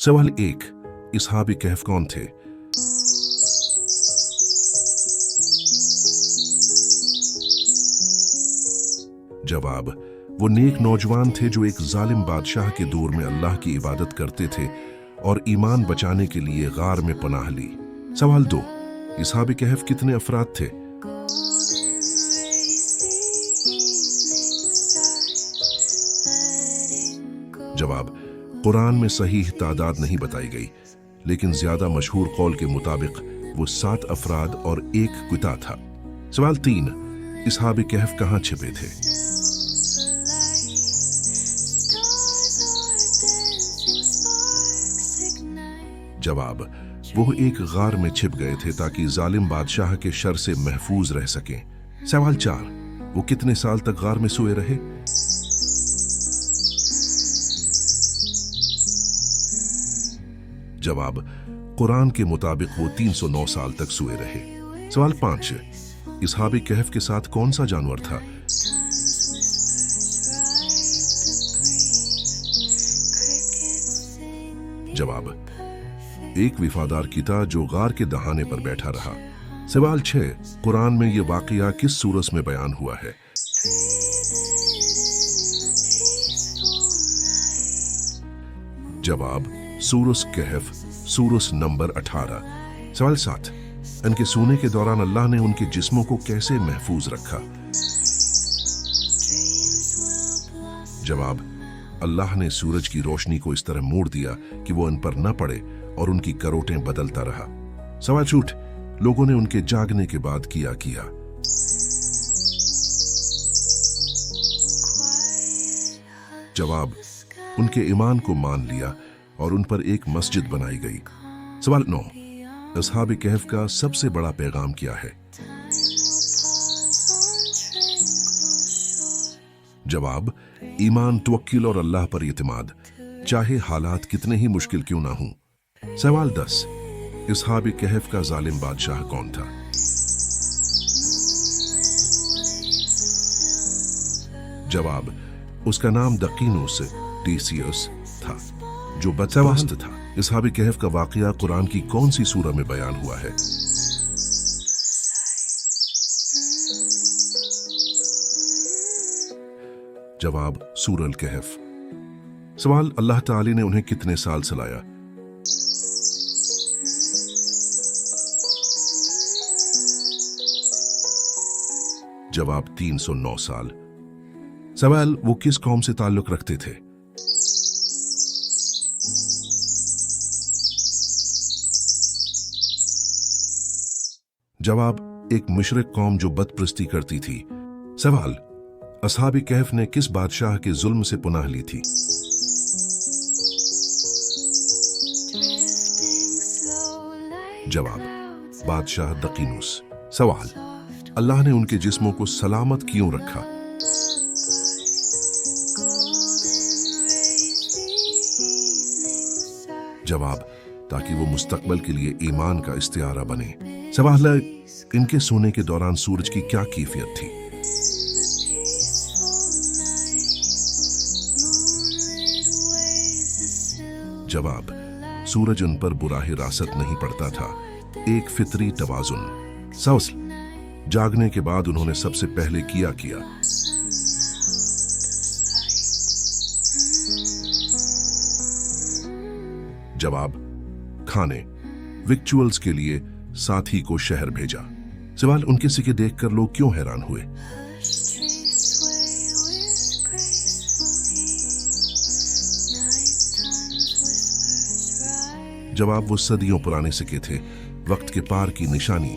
सवाल 1, असहाब कहफ कौन थे? जवाब, वो नेक नौजवान थे जो एक जालिम बादशाह के दौर में अल्लाह की इबादत करते थे और ईमान बचाने के लिए गार में पनाह ली। सवाल 2, असहाब कहफ कितने अफराद थे? जवाब, कुरान में सही तादाद नहीं बताई गई, लेकिन ज्यादा मशहूर कौल के मुताबिक वो 7 अफराद और 1 कुता था। सवाल 3, असहाब कहफ कहाँ छिपे थे? जवाब, वो एक गार में छिप गए थे ताकि जालिम बादशाह के शर से महफूज रह सकें। सवाल 4, वो कितने साल तक गार में सोए रहे? जवाब, कुरान के मुताबिक वो 309 साल तक सोए रहे। सवाल 5, असहाब कहफ के साथ कौन सा जानवर था? जवाब, एक वफादार कीता जो गार के दहाने पर बैठा रहा। सवाल 6, कुरान में यह वाकया किस सूरत में बयान हुआ है? जवाब, सूरत कहफ, सूरत नंबर 18। सवाल 7, इनके सोने के दौरान अल्लाह ने उनके जिस्मों को कैसे महफूज रखा? जवाब, अल्लाह ने सूरज की रोशनी को इस तरह मोड़ दिया कि वो इन पर न पड़े और उनकी करोटें बदलता रहा। सवाल 8, लोगों ने उनके जागने के बाद किया। जवाब, उनके ईमान को मान लिया और उन पर एक मस्जिद बनाई गई। सवाल 9, असहाब कहफ का सबसे बड़ा पैगाम क्या है? जवाब, ईमान, तवक्कुल और अल्लाह पर इत्मीनान, चाहे हालात कितने ही मुश्किल क्यों ना हों। सवाल 10, असहाब कहफ का जालिम बादशाह कौन था? जवाब, उसका नाम दकीनुस टीसियस था, जो बदतवस्त था। असहाब कहफ का वाकया कुरान की कौन सी सूरा में बयान हुआ है? जवाब, सूरह अल कहफ। सवाल, अल्लाह ताला ने उन्हें कितने साल सलाया? जवाब, 309 साल। सवाल, वो किस कौम से ताल्लुक रखते थे? जवाब, एक मुशरिक कौम जो बदप्रस्ती करती थी। सवाल, असहाब कहफ ने किस बादशाह के जुल्म से पुनाह ली थी? जवाब, बादशाह दकीनुस। सवाल, अल्लाह ने उनके जिस्मों को सलामत क्यों रखा? जवाब, ताकि वो मुस्तकबल के लिए ईमान का इस्तिआरा बने। सवाल, इनके सोने के दौरान सूरज की क्या कैफियत थी? जवाब, सूरज उन पर बुरा हिरासत नहीं पड़ता था, एक फितरी तवाजुन। सवाल, जागने के बाद उन्होंने सबसे पहले किया। जवाब, खाने, विक्चुअल्स के लिए साथी को शहर भेजा। सवाल, उनके सिक्के देखकर लोग क्यों हैरान हुए? जवाब, वो सदियों पुराने सिक्के थे, वक्त के पार की निशानी।